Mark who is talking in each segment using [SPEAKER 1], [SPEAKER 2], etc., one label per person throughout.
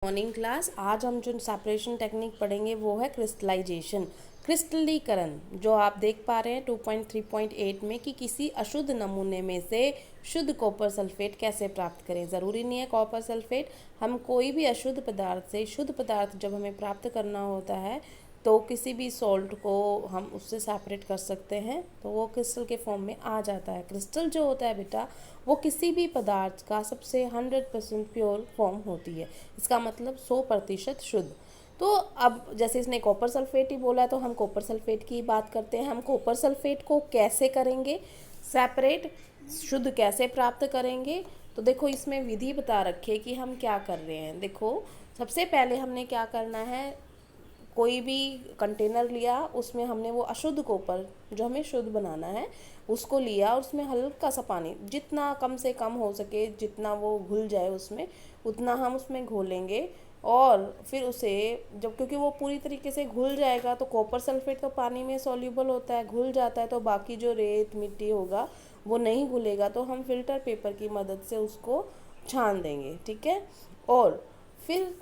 [SPEAKER 1] Morning class. आज हम जो सेपरेशन टेक्निक पढ़ेंगे वो है क्रिस्टलाइजेशन, क्रिस्टलीकरण। जो आप देख पा रहे हैं 2.3.8 में कि किसी अशुद्ध नमूने में से शुद्ध कॉपर सल्फेट कैसे प्राप्त करें। ज़रूरी नहीं है कॉपर सल्फेट, हम कोई भी अशुद्ध पदार्थ से शुद्ध पदार्थ जब हमें प्राप्त करना होता है तो किसी भी सॉल्ट को हम उससे सेपरेट कर सकते हैं, तो वो क्रिस्टल के फॉर्म में आ जाता है। क्रिस्टल जो होता है बेटा वो किसी भी पदार्थ का सबसे 100% प्योर फॉर्म होती है। इसका मतलब 100% शुद्ध। तो अब जैसे इसने कॉपर सल्फेट ही बोला तो हम कॉपर सल्फेट की बात करते हैं। हम कॉपर सल्फेट को कैसे करेंगे सेपरेट, शुद्ध कैसे प्राप्त करेंगे। तो देखो इसमें विधि बता रखी है कि हम क्या कर रहे हैं। देखो सबसे पहले हमने क्या करना है, कोई भी कंटेनर लिया, उसमें हमने वो अशुद्ध कॉपर जो हमें शुद्ध बनाना है उसको लिया और उसमें हल्का सा पानी, जितना कम से कम हो सके, जितना वो घुल जाए उसमें उतना हम उसमें घोलेंगे। और फिर उसे जब, क्योंकि वो पूरी तरीके से घुल जाएगा तो कॉपर सल्फेट तो पानी में सॉल्यूबल होता है, घुल जाता है, तो बाकी जो रेत मिट्टी होगा वो नहीं घुलेगा, तो हम फिल्टर पेपर की मदद से उसको छान देंगे। ठीक है। और फिर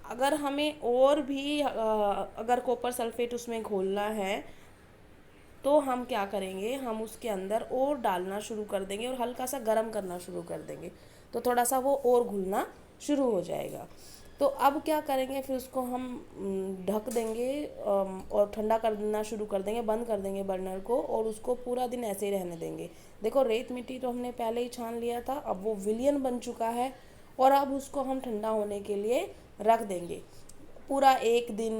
[SPEAKER 1] अगर हमें और भी अगर कॉपर सल्फेट उसमें घोलना है तो हम क्या करेंगे, हम उसके अंदर और डालना शुरू कर देंगे और हल्का सा गर्म करना शुरू कर देंगे, तो थोड़ा सा वो और घुलना शुरू हो जाएगा। तो अब क्या करेंगे, फिर उसको हम ढक देंगे और ठंडा कर देना शुरू कर देंगे, बंद कर देंगे बर्नर को और उसको पूरा दिन ऐसे ही रहने देंगे। देखो रेत मिट्टी तो हमने पहले ही छान लिया था, अब वो विलियन बन चुका है और अब उसको हम ठंडा होने के लिए रख देंगे। पूरा 1 दिन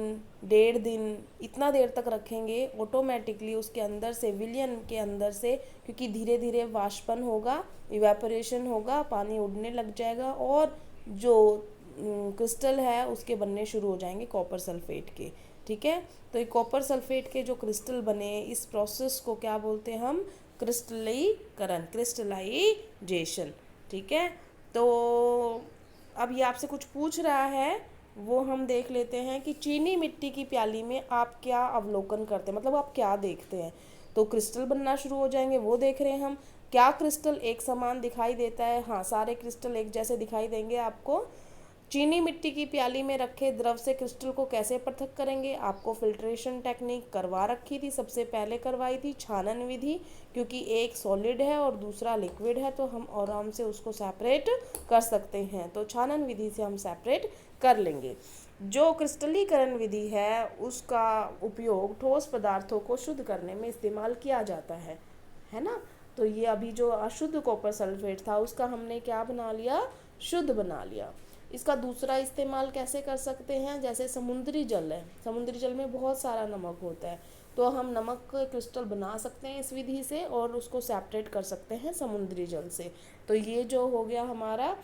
[SPEAKER 1] 1.5 दिन इतना देर तक रखेंगे, ऑटोमेटिकली उसके अंदर से, विलियन के अंदर से, क्योंकि धीरे धीरे वाष्पन होगा, इवेपोरेशन होगा, पानी उड़ने लग जाएगा और जो क्रिस्टल है उसके बनने शुरू हो जाएंगे कॉपर सल्फेट के। ठीक है। तो ये कॉपर सल्फेट के जो क्रिस्टल बने, इस प्रोसेस को क्या बोलते हैं हम, क्रिस्टलीकरण, क्रिस्टलाइजेशन। ठीक है। तो अब ये आपसे कुछ पूछ रहा है, वो हम देख लेते हैं कि चीनी मिट्टी की प्याली में आप क्या अवलोकन करते हैं, मतलब आप क्या देखते हैं। तो क्रिस्टल बनना शुरू हो जाएंगे, वो देख रहे हैं हम। क्या क्रिस्टल एक समान दिखाई देता है? हाँ, सारे क्रिस्टल एक जैसे दिखाई देंगे आपको। चीनी मिट्टी की प्याली में रखे द्रव से क्रिस्टल को कैसे पृथक करेंगे? आपको फिल्ट्रेशन टेक्निक करवा रखी थी, सबसे पहले करवाई थी छानन विधि, क्योंकि एक सॉलिड है और दूसरा लिक्विड है तो हम आराम से उसको सेपरेट कर सकते हैं। तो छानन विधि से हम सेपरेट कर लेंगे। जो क्रिस्टलीकरण विधि है उसका उपयोग ठोस पदार्थों को शुद्ध करने में इस्तेमाल किया जाता है ना। तो ये अभी जो अशुद्ध कॉपर सल्फेट था उसका हमने क्या बना लिया, शुद्ध बना लिया। इसका दूसरा इस्तेमाल कैसे कर सकते हैं, जैसे समुद्री जल है, समुद्री जल में बहुत सारा नमक होता है, तो हम नमक क्रिस्टल बना सकते हैं इस विधि से और उसको सेपरेट कर सकते हैं समुद्री जल से। तो ये जो हो गया हमारा,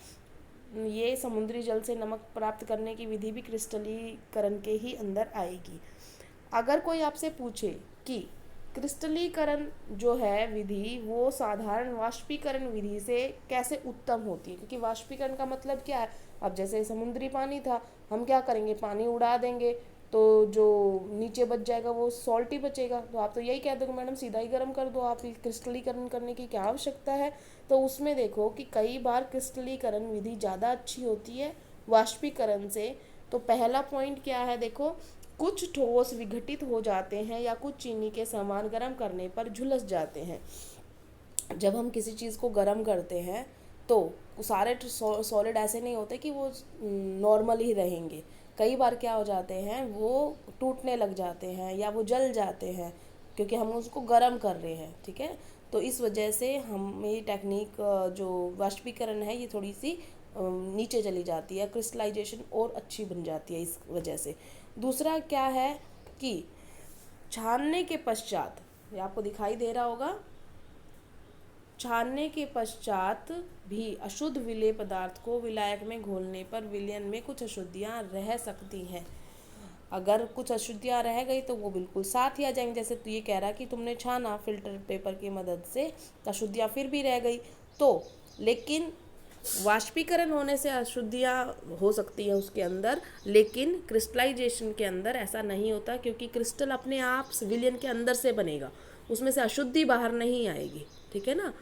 [SPEAKER 1] ये समुद्री जल से नमक प्राप्त करने की विधि भी क्रिस्टलीकरण के ही अंदर आएगी। अगर कोई आपसे पूछे कि क्रिस्टलीकरण जो है विधि वो साधारण वाष्पीकरण विधि से कैसे उत्तम होती है, क्योंकि वाष्पीकरण का मतलब क्या है, अब जैसे समुद्री पानी था, हम क्या करेंगे, पानी उड़ा देंगे तो जो नीचे बच जाएगा वो सॉल्ट ही बचेगा। तो आप तो यही कह दोगे मैडम सीधा ही गर्म कर दो, आप क्रिस्टलीकरण करने की क्या आवश्यकता है। तो उसमें देखो कि कई बार क्रिस्टलीकरण विधि ज़्यादा अच्छी होती है वाष्पीकरण से। तो पहला पॉइंट क्या है, देखो कुछ ठोस विघटित हो जाते हैं या कुछ चीनी के समान गर्म करने पर झुलस जाते हैं। जब हम किसी चीज़ को गर्म करते हैं तो सारे सॉलिड ऐसे नहीं होते कि वो नॉर्मल ही रहेंगे, कई बार क्या हो जाते हैं वो टूटने लग जाते हैं या वो जल जाते हैं, क्योंकि हम उसको गर्म कर रहे हैं। ठीक है। तो इस वजह से हम ये टेक्निक जो वाष्पीकरण है ये थोड़ी सी नीचे चली जाती है, क्रिस्टलाइजेशन और अच्छी बन जाती है इस वजह से। दूसरा क्या है कि छानने के पश्चात, ये आपको दिखाई दे रहा होगा, छानने के पश्चात भी अशुद्ध विलेय पदार्थ को विलायक में घोलने पर विलयन में कुछ अशुद्धियाँ रह सकती हैं। अगर कुछ अशुद्धियाँ रह गई तो वो बिल्कुल साथ ही आ जाएंगे। जैसे तो ये कह रहा कि तुमने छाना फिल्टर पेपर की मदद से, अशुद्धियाँ फिर भी रह गई तो, लेकिन वाष्पीकरण होने से अशुद्धियाँ हो सकती है उसके अंदर, लेकिन क्रिस्टलाइजेशन के अंदर ऐसा नहीं होता, क्योंकि क्रिस्टल अपने आप विलयन के अंदर से बनेगा, उसमें से अशुद्धि बाहर नहीं आएगी। ठीक है ना।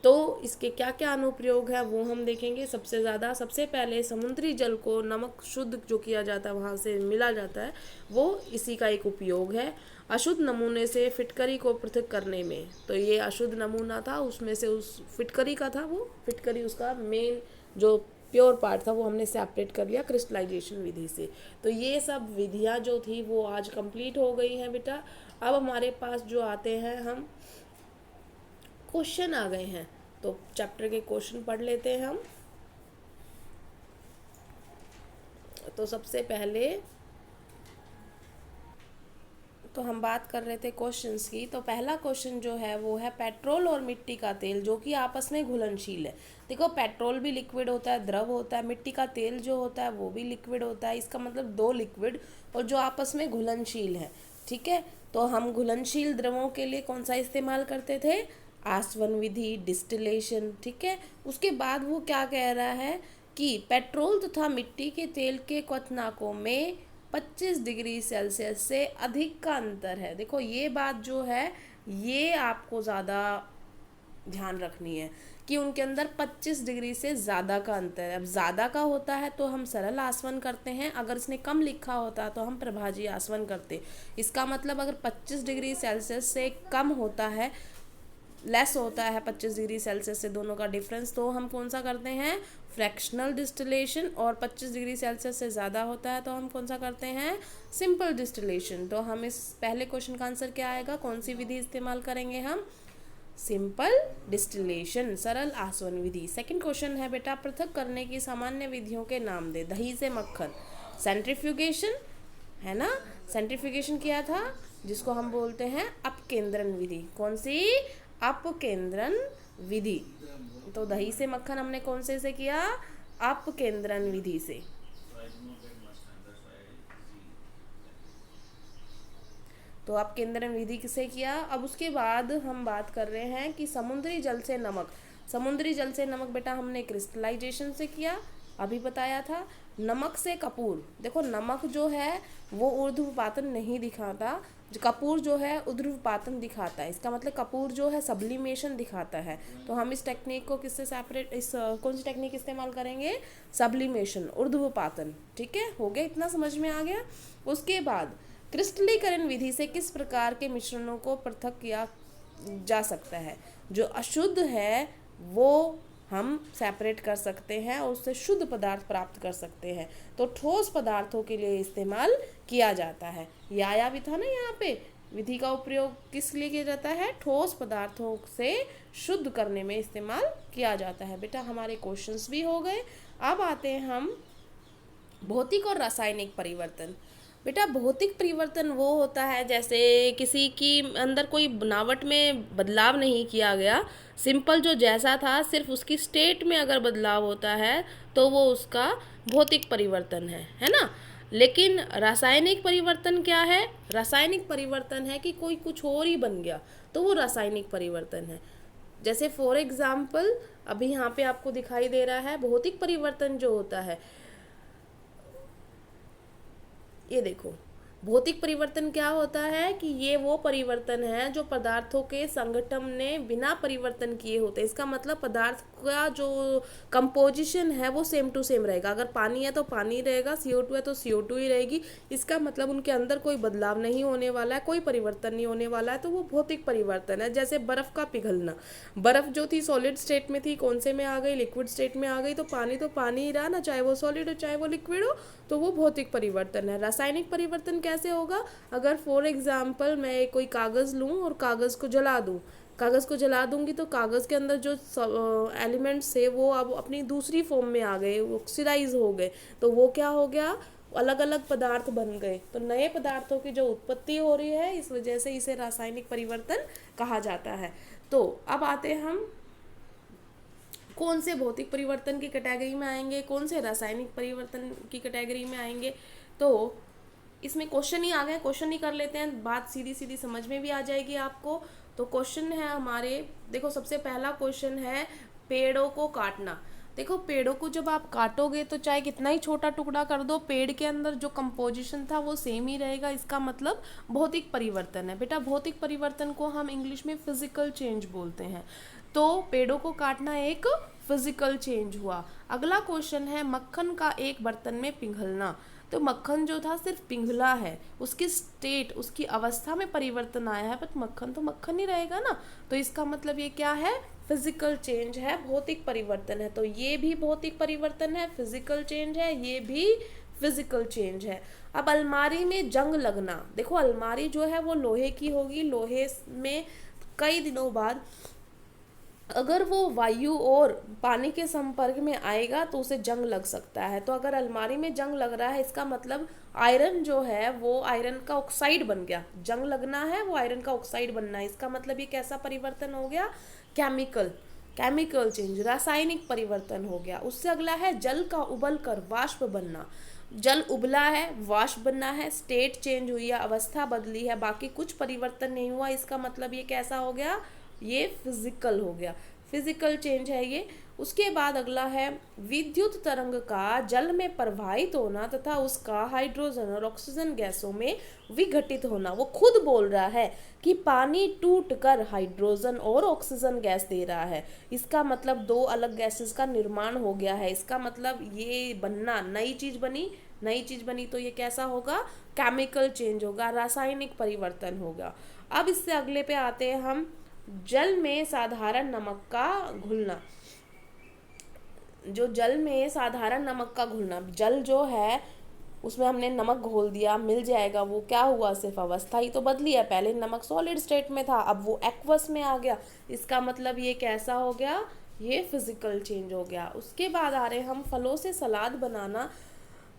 [SPEAKER 1] तो इसके क्या क्या अनुप्रयोग है वो हम देखेंगे। सबसे पहले समुद्री जल को नमक शुद्ध जो किया जाता है, वहाँ से मिला जाता है, वो इसी का एक उपयोग है। अशुद्ध नमूने से फिटकरी को पृथक करने में, तो ये अशुद्ध नमूना था, उसमें से उस फिटकरी का था, वो फिटकरी उसका मेन जो प्योर पार्ट था वो हमने सेपरेट कर लिया क्रिस्टलाइजेशन विधि से। तो ये सब विधियाँ जो थी वो आज कंप्लीट हो गई हैं बेटा। अब हमारे पास जो आते हैं हम क्वेश्चन आ गए हैं, तो चैप्टर के क्वेश्चन पढ़ लेते हैं हम। तो सबसे पहले तो हम बात कर रहे थे क्वेश्चंस की। तो पहला क्वेश्चन जो है वो है पेट्रोल और मिट्टी का तेल जो कि आपस में घुलनशील है। देखो पेट्रोल भी लिक्विड होता है, द्रव होता है, मिट्टी का तेल जो होता है वो भी लिक्विड होता है। इसका मतलब दो लिक्विड और जो आपस में घुलनशील है, ठीक है। तो हम घुलनशील द्रवों के लिए कौन सा इस्तेमाल करते थे? आसवन विधि, डिस्टिलेशन, ठीक है। उसके बाद वो क्या कह रहा है कि पेट्रोल तथा मिट्टी के तेल के क्वथनाकों में 25 डिग्री सेल्सियस से अधिक का अंतर है। देखो ये बात जो है ये आपको ज़्यादा ध्यान रखनी है कि उनके अंदर 25 डिग्री से ज़्यादा का अंतर है। अब ज़्यादा का होता है तो हम सरल आसवन करते हैं, अगर इसने कम लिखा होता तो हम प्रभाजी आसवन करते। इसका मतलब अगर 25 डिग्री सेल्सियस से कम होता है, लेस होता है 25 डिग्री सेल्सियस से दोनों का डिफरेंस, तो हम कौन सा करते हैं? Fractional distillation. और 25 डिग्री सेल्सियस से ज़्यादा होता है तो हम कौन सा करते हैं? Simple distillation. तो हम इस पहले क्वेश्चन का आंसर क्या आएगा? कौन सी विधि इस्तेमाल करेंगे हम? सिंपल डिस्टिलेशन, सरल आसवन विधि। सेकंड क्वेश्चन है बेटा पृथक करने की सामान्य विधियों के नाम दे। दही से मक्खन, सेंट्रीफ्यूगेशन है ना, सेंट्रीफ्यूगेशन किया था जिसको हम बोलते हैं अपकेंद्रण विधि। कौन सी? अपकेंद्रण विधि। तो दही से मक्खन हमने कौन से किया? अपकेंद्रण विधि से। तो अपकेंद्रण विधि से किया। अब उसके बाद हम बात कर रहे हैं कि समुद्री जल से नमक। समुद्री जल से नमक बेटा हमने क्रिस्टलाइजेशन से किया, अभी बताया था। नमक से कपूर, देखो नमक जो है वो ऊर्ध्वपातन नहीं दिखाता, कपूर जो है ऊर्ध्वपातन दिखाता है। इसका मतलब कपूर जो है सब्लिमेशन दिखाता है। तो हम इस टेक्निक को किससे सेपरेट, इस कौन सी टेक्निक इस्तेमाल करेंगे? सब्लिमेशन, ऊर्ध्वपातन, ठीक है। हो गया, इतना समझ में आ गया। उसके बाद क्रिस्टलीकरण विधि से किस प्रकार के मिश्रणों को पृथक किया जा सकता है? जो अशुद्ध है वो हम सेपरेट कर सकते हैं और उससे शुद्ध पदार्थ प्राप्त कर सकते हैं। तो ठोस पदार्थों के लिए इस्तेमाल किया जाता है। ये आया भी था ना यहाँ पे, विधि का उपयोग किस लिए किया जाता है? ठोस पदार्थों से शुद्ध करने में इस्तेमाल किया जाता है। बेटा हमारे क्वेश्चंस भी हो गए। अब आते हैं हम भौतिक और रासायनिक परिवर्तन। बेटा भौतिक परिवर्तन वो होता है जैसे किसी की अंदर कोई बनावट में बदलाव नहीं किया गया, सिंपल जो जैसा था सिर्फ उसकी स्टेट में अगर बदलाव होता है तो वो उसका भौतिक परिवर्तन है ना। लेकिन रासायनिक परिवर्तन क्या है? रासायनिक परिवर्तन है कि कोई कुछ और ही बन गया, तो वो रासायनिक परिवर्तन है। जैसे फॉर एग्जाम्पल अभी यहाँ पे आपको दिखाई दे रहा है भौतिक परिवर्तन जो होता है, ये देखो भौतिक परिवर्तन क्या होता है कि ये वो परिवर्तन है जो पदार्थों के संगठन ने बिना परिवर्तन किए होते हैं। इसका मतलब पदार्थ का जो कंपोजिशन है वो सेम टू सेम रहेगा। अगर पानी है तो पानी रहेगा, CO2 है तो CO2 ही रहेगी। इसका मतलब उनके अंदर कोई बदलाव नहीं होने वाला है, कोई परिवर्तन नहीं होने वाला है, तो वो भौतिक परिवर्तन है। जैसे बर्फ़ का पिघलना, बर्फ़ जो थी सॉलिड स्टेट में थी, कौन से में आ गई? लिक्विड स्टेट में आ गई। तो पानी ही रहा ना, चाहे वो सॉलिड हो चाहे वो लिक्विड हो, तो वो भौतिक परिवर्तन है। रासायनिक परिवर्तन कैसे होगा? अगर फॉर एग्जाम्पल मैं कोई कागज़ लूँ और कागज़ को जला दूँ, कागज़ को जला दूंगी तो कागज़ के अंदर जो एलिमेंट्स थे वो अब अपनी दूसरी फॉर्म में आ गए, ऑक्सीडाइज हो गए, तो वो क्या हो गया? अलग अलग पदार्थ बन गए। तो नए पदार्थों की जो उत्पत्ति हो रही है, इस वजह से इसे रासायनिक परिवर्तन कहा जाता है। तो अब आते हैं हम कौन से भौतिक परिवर्तन की कैटेगरी में आएंगे, कौन से रासायनिक परिवर्तन की कैटेगरी में आएंगे। तो इसमें क्वेश्चन ही आ गए, क्वेश्चन ही कर लेते हैं, बात सीधी सीधी समझ में भी आ जाएगी आपको। तो क्वेश्चन है हमारे, देखो सबसे पहला क्वेश्चन है पेड़ों को काटना। देखो पेड़ों को जब आप काटोगे तो चाहे कितना ही छोटा टुकड़ा कर दो, पेड़ के अंदर जो कंपोजिशन था वो सेम ही रहेगा। इसका मतलब भौतिक परिवर्तन है। बेटा भौतिक परिवर्तन को हम इंग्लिश में फिजिकल चेंज बोलते हैं। तो पेड़ों को काटना एक फिजिकल चेंज हुआ। अगला क्वेश्चन है मक्खन का एक बर्तन में पिघलना। तो मक्खन जो था सिर्फ पिघला है, उसकी स्टेट, उसकी अवस्था में परिवर्तन आया है, बट मक्खन तो मक्खन ही रहेगा ना। तो इसका मतलब ये क्या है, फिजिकल चेंज है, भौतिक परिवर्तन है। तो ये भी भौतिक परिवर्तन है, फिजिकल चेंज है, ये भी फिजिकल चेंज है। अब अलमारी में जंग लगना, देखो अलमारी जो है वो लोहे की होगी, लोहे में कई दिनों बाद अगर वो वायु और पानी के संपर्क में आएगा तो उसे जंग लग सकता है। तो अगर अलमारी में जंग लग रहा है, इसका मतलब आयरन जो है वो आयरन का ऑक्साइड बन गया। जंग लगना है वो आयरन का ऑक्साइड बनना है, इसका मतलब ये कैसा परिवर्तन हो गया, केमिकल चेंज, रासायनिक परिवर्तन हो गया। उससे अगला है जल का उबल कर वाष्प बनना। जल उबला है, वाष्प बनना है, स्टेट चेंज हुई है, अवस्था बदली है, बाकी कुछ परिवर्तन नहीं हुआ। इसका मतलब ये कैसा हो गया, ये फिजिकल हो गया, फिजिकल चेंज है ये। उसके बाद अगला है विद्युत तरंग का जल में प्रवाहित होना तथा उसका हाइड्रोजन और ऑक्सीजन गैसों में विघटित होना। वो खुद बोल रहा है कि पानी टूटकर हाइड्रोजन और ऑक्सीजन गैस दे रहा है, इसका मतलब दो अलग गैसेस का निर्माण हो गया है। इसका मतलब ये बनना, नई चीज बनी तो ये कैसा होगा, केमिकल चेंज होगा, रासायनिक परिवर्तन होगा। अब इससे अगले पे आते हैं हम, जल में साधारण नमक का घुलना। जो जल में साधारण नमक का घुलना, जल जो है उसमें हमने नमक घोल दिया, मिल जाएगा, वो क्या हुआ, सिर्फ अवस्था ही तो बदली है। पहले नमक सॉलिड स्टेट में था, अब वो एक्वस में आ गया, इसका मतलब ये कैसा हो गया, ये फिजिकल चेंज हो गया। उसके बाद आ रहे हम फलों से सलाद बनाना।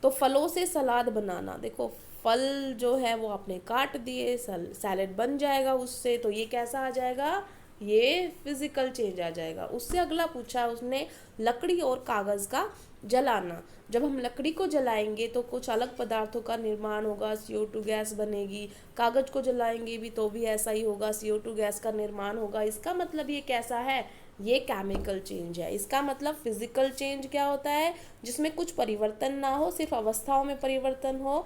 [SPEAKER 1] तो फलों से सलाद बनाना, देखो फल जो है वो आपने काट दिए, सैलेड बन जाएगा उससे, तो ये कैसा आ जाएगा, ये फिजिकल चेंज आ जाएगा। उससे अगला पूछा उसने लकड़ी और कागज़ का जलाना। जब हम लकड़ी को जलाएंगे तो कुछ अलग पदार्थों का निर्माण होगा, CO2 गैस बनेगी। कागज़ को जलाएंगे भी तो भी ऐसा ही होगा, CO2 गैस का निर्माण होगा। इसका मतलब ये कैसा है, ये केमिकल चेंज है। इसका मतलब फिजिकल चेंज क्या होता है, जिसमें कुछ परिवर्तन ना हो, सिर्फ अवस्थाओं में परिवर्तन हो,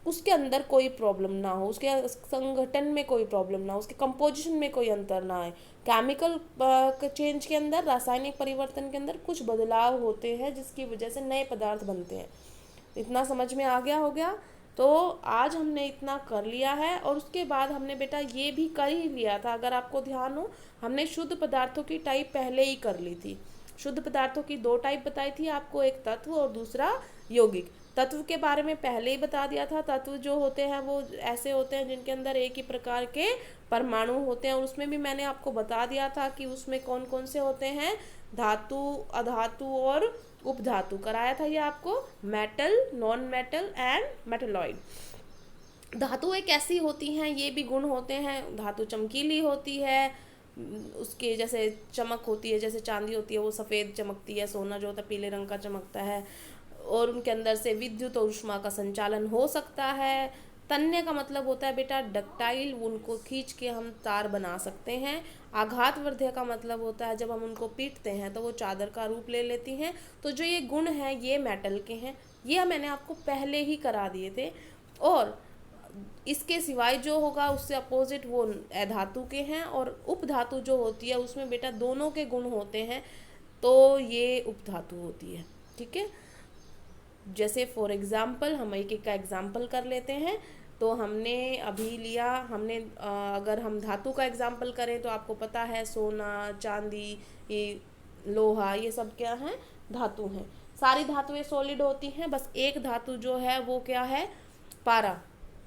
[SPEAKER 1] उसके अंदर कोई प्रॉब्लम ना हो, उसके संगठन में कोई प्रॉब्लम ना हो, उसके कंपोजिशन में कोई अंतर ना आए। केमिकल चेंज के अंदर, रासायनिक परिवर्तन के अंदर कुछ बदलाव होते हैं जिसकी वजह से नए पदार्थ बनते हैं। इतना समझ में आ गया, हो गया। तो आज हमने इतना कर लिया है, और उसके बाद हमने बेटा ये भी कर ही लिया था, अगर आपको ध्यान हो, हमने शुद्ध पदार्थों की टाइप पहले ही कर ली थी। शुद्ध पदार्थों की दो टाइप बताई थी आपको, एक तत्व और दूसरा यौगिक। तत्व के बारे में पहले ही बता दिया था, तत्व जो होते हैं वो ऐसे होते हैं जिनके अंदर एक ही प्रकार के परमाणु होते हैं, और उसमें भी मैंने आपको बता दिया था कि उसमें कौन कौन से होते हैं, धातु, अधातु और उपधातु। कराया था ये आपको, metal, non metal and metalloid. धातु एक ऐसी होती हैं, ये भी गुण होते हैं, धातु चमकीली होती है, उसके जैसे चमक होती है, जैसे चांदी होती है वो सफ़ेद चमकती है, सोना जो होता है पीले रंग का चमकता है, और उनके अंदर से विद्युत और ऊष्मा का संचालन हो सकता है। तन्य का मतलब होता है बेटा डक्टाइल, उनको खींच के हम तार बना सकते हैं। आघातवर्ध्य का मतलब होता है जब हम उनको पीटते हैं तो वो चादर का रूप ले लेती हैं। तो जो ये गुण हैं ये मेटल के हैं, ये मैंने आपको पहले ही करा दिए थे। और इसके सिवाय जो होगा उससे अपोजिट वो अधातु के हैं, और उपधातु जो होती है उसमें बेटा दोनों के गुण होते हैं, तो ये उपधातु होती है। ठीक है, जैसे फॉर एग्जाम्पल हम एक एक का एग्जाम्पल कर लेते हैं। तो हमने अभी लिया, हमने अगर हम धातु का एग्जाम्पल करें तो आपको पता है सोना, चांदी, ये लोहा, ये सब क्या हैं, धातु हैं। सारी धातुएं सॉलिड होती हैं, बस एक धातु जो है वो क्या है, पारा,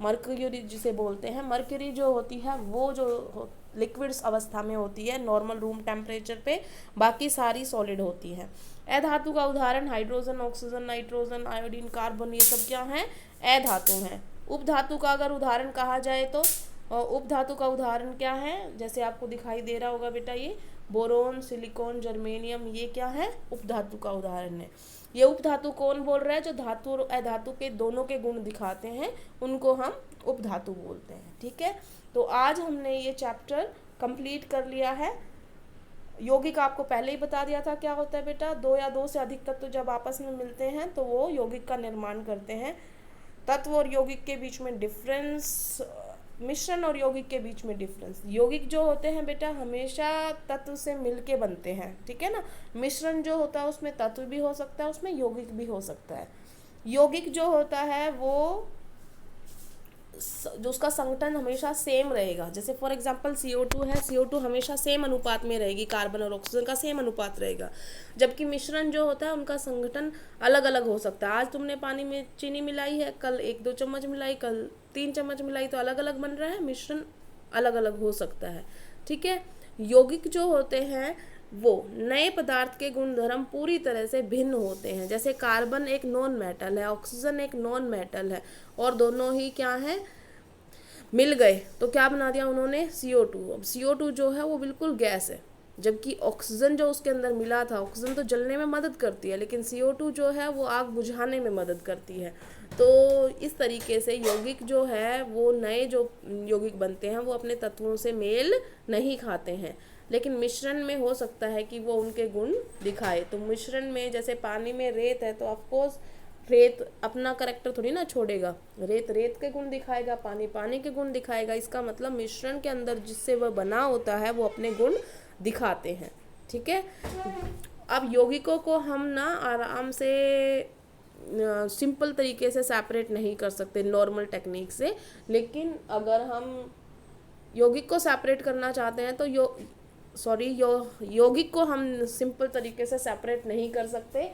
[SPEAKER 1] मर्क्यूरी जिसे बोलते हैं। मर्क्यूरी जो होती है वो जो लिक्विड्स अवस्था में होती है नॉर्मल रूम टेम्परेचर पे, बाकी सारी सॉलिड होती है। अधातु का उदाहरण hydrogen, oxygen, nitrogen, iodine, carbon, ये सब क्या हैं, अधातु हैं। उपधातु का अगर उदाहरण कहा जाए तो उपधातु का उदाहरण क्या है, जैसे आपको दिखाई दे रहा होगा बेटा, ये बोरोन, सिलिकॉन, जर्मेनियम, ये क्या है, उपधातु का उदाहरण है। ये उपधातु कौन बोल रहा है, जो धातु और अधातु के दोनों के गुण दिखाते हैं उनको हम उपधातु बोलते हैं। ठीक है, तो आज हमने ये चैप्टर कंप्लीट कर लिया है। यौगिक आपको पहले ही बता दिया था क्या होता है बेटा, दो या दो से अधिक तत्व जब आपस में मिलते हैं तो वो यौगिक का निर्माण करते हैं। तत्व और यौगिक के बीच में डिफरेंस मिश्रण और यौगिक के बीच में डिफरेंस। यौगिक जो होते हैं बेटा हमेशा तत्व से मिलके बनते हैं, ठीक है ना। मिश्रण जो होता है उसमें तत्व भी हो सकता है, उसमें यौगिक भी हो सकता है। यौगिक जो होता है वो जो उसका संगठन हमेशा सेम रहेगा, जैसे फॉर एग्जांपल CO2 है, CO2 हमेशा सेम अनुपात में रहेगी, कार्बन और ऑक्सीजन का सेम अनुपात रहेगा। जबकि मिश्रण जो होता है उनका संगठन अलग अलग हो सकता है। आज तुमने पानी में चीनी मिलाई है, कल 1-2 चम्मच मिलाई, कल 3 चम्मच मिलाई, तो अलग अलग बन रहा है, मिश्रण अलग अलग हो सकता है, ठीक है। यौगिक जो होते हैं वो नए पदार्थ के गुणधर्म पूरी तरह से भिन्न होते हैं। जैसे कार्बन एक नॉन मेटल है, ऑक्सीजन एक नॉन मेटल है, और दोनों ही क्या है, मिल गए तो क्या बना दिया उन्होंने, CO2। अब CO2 जो है वो बिल्कुल गैस है, जबकि ऑक्सीजन जो उसके अंदर मिला था, ऑक्सीजन तो जलने में मदद करती है, लेकिन CO2 जो है वो आग बुझाने में मदद करती है। तो इस तरीके से यौगिक जो है वो नए जो यौगिक बनते हैं वो अपने तत्वों से मेल नहीं खाते हैं, लेकिन मिश्रण में हो सकता है कि वो उनके गुण दिखाए। तो मिश्रण में जैसे पानी में रेत है तो ऑफकोर्स रेत अपना करेक्टर थोड़ी ना छोड़ेगा, रेत रेत के गुण दिखाएगा, पानी पानी के गुण दिखाएगा। इसका मतलब मिश्रण के अंदर जिससे वह बना होता है वो अपने गुण दिखाते हैं, ठीक है। अब यौगिकों को हम ना आराम से सिंपल तरीके से सेपरेट नहीं कर सकते नॉर्मल टेक्निक से, लेकिन अगर हम यौगिक को सेपरेट करना चाहते हैं तो यौगिक को हम सिंपल तरीके से सेपरेट नहीं कर सकते।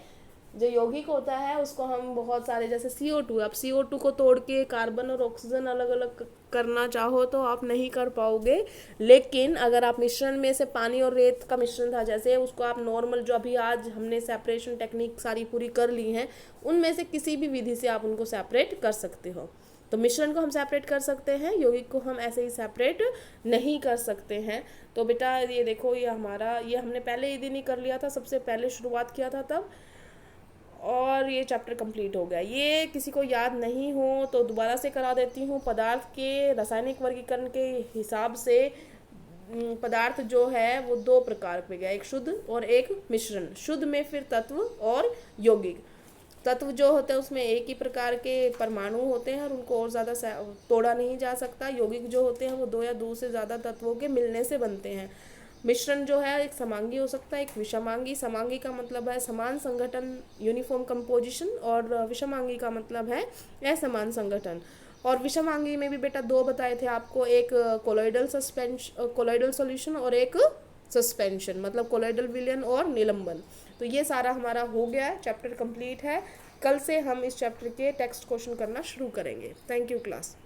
[SPEAKER 1] जो यौगिक होता है उसको हम बहुत सारे, जैसे CO2, आप CO2 को तोड़ के कार्बन और ऑक्सीजन अलग अलग करना चाहो तो आप नहीं कर पाओगे, लेकिन अगर आप मिश्रण में से पानी और रेत का मिश्रण था, जैसे उसको आप नॉर्मल जो अभी आज हमने सेपरेशन टेक्निक सारी पूरी कर ली हैं, उनमें से किसी भी विधि से आप उनको सेपरेट कर सकते हो। तो मिश्रण को हम सेपरेट कर सकते हैं, यौगिक को हम ऐसे ही सेपरेट नहीं कर सकते हैं। तो बेटा ये देखो, ये हमने पहले ही दिन ही कर लिया था, सबसे पहले शुरुआत किया था तब, और ये चैप्टर कंप्लीट हो गया। ये किसी को याद नहीं हो तो दोबारा से करा देती हूँ। पदार्थ के रासायनिक वर्गीकरण के हिसाब से पदार्थ जो है वो 2 प्रकार पे गया, एक शुद्ध और एक मिश्रण। शुद्ध में फिर तत्व और यौगिक। तत्व जो होते हैं उसमें एक ही प्रकार के परमाणु होते हैं और उनको और ज़्यादा तोड़ा नहीं जा सकता। यौगिक जो होते हैं वो 2 या 2 से ज़्यादा तत्वों के मिलने से बनते हैं। मिश्रण जो है एक समांगी हो सकता है, एक विषमांगी। समांगी का मतलब है समान संगठन, यूनिफॉर्म कंपोजिशन, और विषमांगी का मतलब है असमान संगठन। और विषमांगी में भी बेटा 2 बताए थे आपको, एक कोलॉइडल सॉल्यूशन और एक सस्पेंशन, मतलब कोलॉइडल विलयन और निलंबन। तो ये सारा हमारा हो गया है, चैप्टर कंप्लीट है। कल से हम इस चैप्टर के टेक्स्ट क्वेश्चन करना शुरू करेंगे। Thank you class.